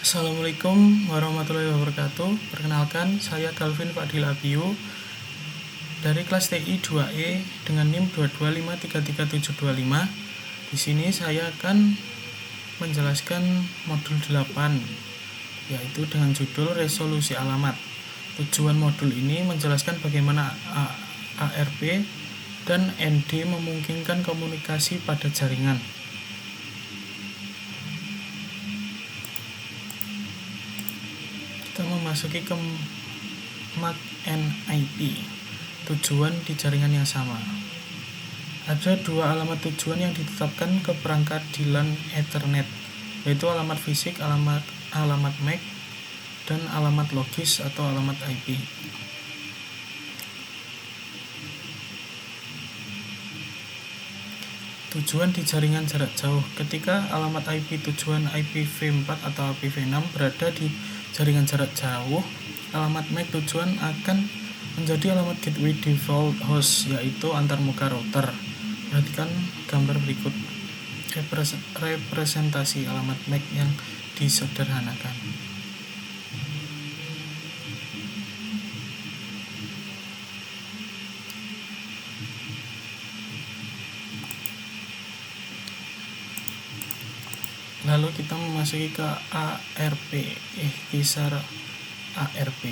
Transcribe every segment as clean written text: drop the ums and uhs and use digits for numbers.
Assalamualaikum warahmatullahi wabarakatuh. Perkenalkan, saya Calvin Fadil Abiyu dari kelas TI 2E dengan NIM 2253375. Di sini saya akan menjelaskan modul 8, yaitu dengan judul resolusi alamat. Tujuan modul ini menjelaskan bagaimana ARP dan ND memungkinkan komunikasi pada jaringan. Kita memasuki ke MAC NIP, tujuan di jaringan yang sama. Ada dua alamat tujuan yang ditetapkan ke perangkat di LAN Ethernet, yaitu alamat fisik, alamat MAC, dan alamat logis atau alamat IP. Tujuan di jaringan jarak jauh. Ketika alamat IP tujuan IPv4 atau IPv6 berada di jaringan jarak jauh, alamat MAC tujuan akan menjadi alamat gateway default host, yaitu antarmuka router. Perhatikan gambar berikut representasi alamat MAC yang disederhanakan. Lalu kita memasuki ke ARP, ikhtisar ARP.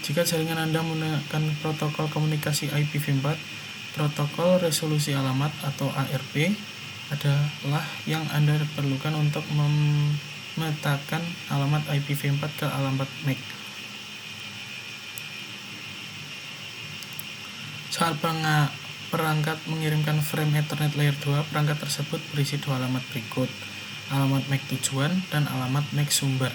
Jika jaringan Anda menggunakan protokol komunikasi IPv4, protokol resolusi alamat atau ARP adalah yang Anda perlukan untuk memetakan alamat IPv4 ke alamat MAC. Saat perangkat mengirimkan frame Ethernet layer 2, perangkat tersebut berisi dua alamat berikut: alamat MAC tujuan dan alamat MAC sumber.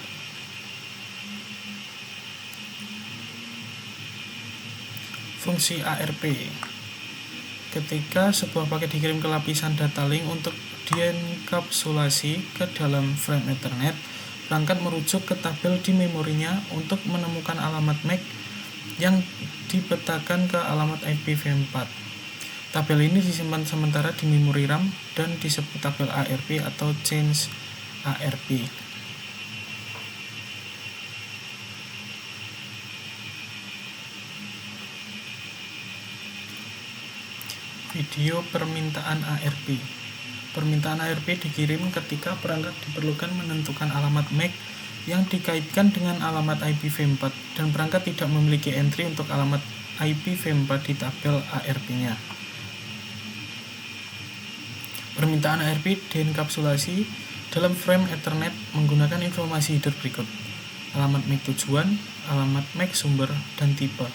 Fungsi ARP. Ketika sebuah paket dikirim ke lapisan data link untuk dienkapsulasi ke dalam frame Ethernet, perangkat merujuk ke tabel di memorinya untuk menemukan alamat MAC yang dipetakan ke alamat IPv4. Tabel ini disimpan sementara di memori RAM dan disebut tabel ARP atau change ARP. Video permintaan ARP. Permintaan ARP dikirim ketika perangkat diperlukan menentukan alamat MAC yang dikaitkan dengan alamat IPv4 dan perangkat tidak memiliki entry untuk alamat IPv4 di tabel ARP-nya. Permintaan ARP dienkapsulasi dalam frame Ethernet menggunakan informasi header berikut: alamat MAC tujuan, alamat MAC sumber, dan tipe.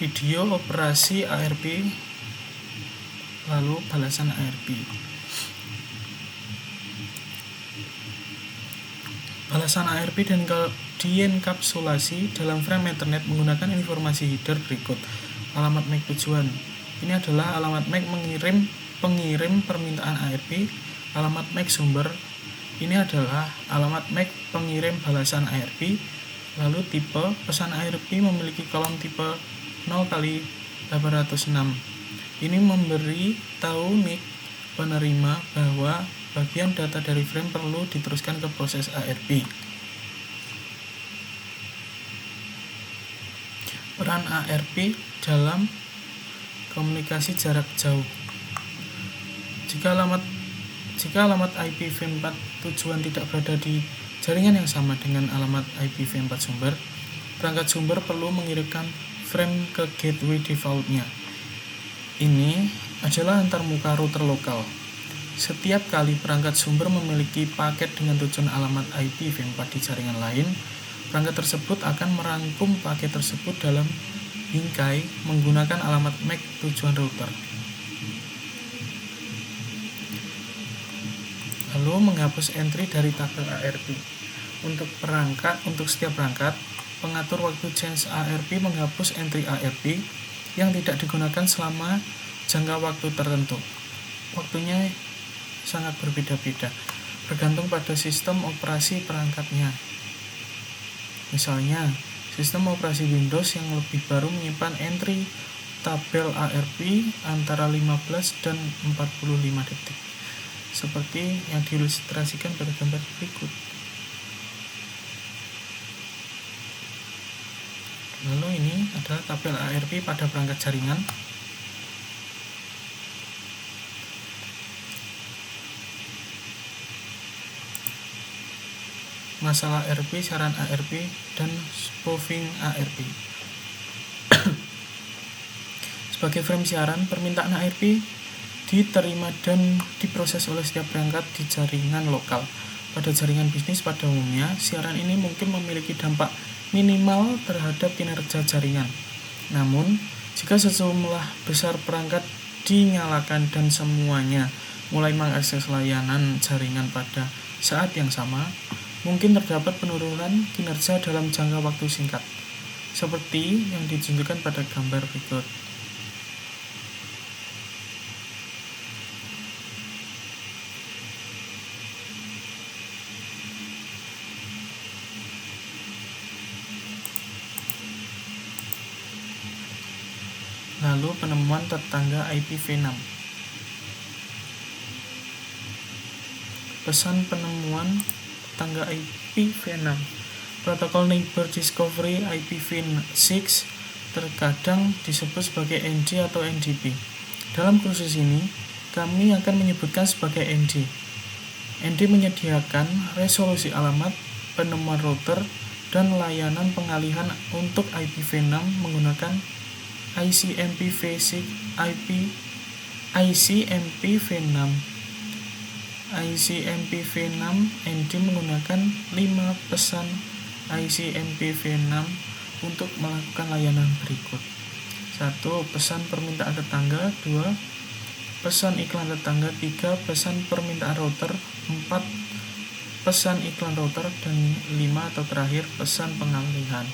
Video operasi ARP, lalu balasan ARP. Balasan ARP dienkapsulasi dalam frame Ethernet menggunakan informasi header berikut: alamat MAC tujuan. Ini adalah alamat MAC pengirim permintaan ARP. Alamat MAC sumber. Ini adalah alamat MAC pengirim balasan ARP. Lalu tipe pesan ARP memiliki kolom tipe 0x806. Ini memberi tahu NIC penerima bahwa bagian data dari frame perlu diteruskan ke proses ARP. Peran ARP dalam komunikasi jarak jauh. Jika alamat IPv4 tujuan tidak berada di jaringan yang sama dengan alamat IPv4 sumber, perangkat sumber perlu mengirimkan frame ke gateway default-nya. Ini adalah antarmuka router lokal. Setiap kali perangkat sumber memiliki paket dengan tujuan alamat IPv4 di jaringan lain, perangkat tersebut akan merangkum paket tersebut dalam bingkai menggunakan alamat MAC tujuan router. Lalu menghapus entry dari tabel ARP. Untuk setiap perangkat, pengatur waktu change ARP menghapus entry ARP yang tidak digunakan selama jangka waktu tertentu. Waktunya sangat berbeda-beda, bergantung pada sistem operasi perangkatnya. Misalnya, sistem operasi Windows yang lebih baru menyimpan entry tabel ARP antara 15 dan 45 detik. seperti yang diilustrasikan pada gambar berikut. Lalu ini adalah tabel ARP pada perangkat jaringan. Masalah ARP, saran ARP, dan spoofing ARP. Sebagai frame siaran, permintaan ARP diterima dan diproses oleh setiap perangkat di jaringan lokal. Pada jaringan bisnis pada umumnya, siaran ini mungkin memiliki dampak minimal terhadap kinerja jaringan. Namun, jika sejumlah besar perangkat dinyalakan dan semuanya mulai mengakses layanan jaringan pada saat yang sama, mungkin terdapat penurunan kinerja dalam jangka waktu singkat, seperti yang ditunjukkan pada gambar berikut. Lalu penemuan tetangga IPv6. Pesan penemuan tetangga IPv6. Protokol Neighbor Discovery IPv6 terkadang disebut sebagai ND atau NDP. Dalam kursus ini, kami akan menyebutkan sebagai ND. ND menyediakan resolusi alamat, penemuan router, dan layanan pengalihan untuk IPv6 menggunakan ICMPv6 ICMPv6 ND menggunakan 5 pesan ICMPv6 untuk melakukan layanan berikut. 1. Pesan permintaan tetangga. 2. Pesan iklan tetangga. 3. Pesan permintaan router. 4. Pesan iklan router. Dan 5 atau terakhir pesan pengalihan.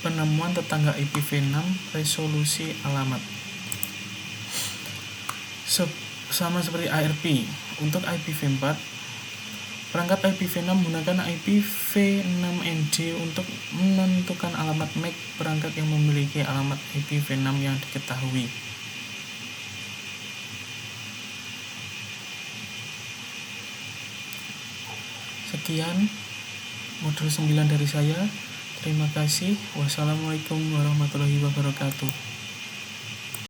Penemuan tetangga IPv6 resolusi alamat. Sama seperti ARP. Untuk IPv4, perangkat IPv6 menggunakan IPv6ND untuk menentukan alamat MAC perangkat yang memiliki alamat IPv6 yang diketahui. Sekian modul 9 dari saya. Terima kasih. Wassalamualaikum warahmatullahi wabarakatuh.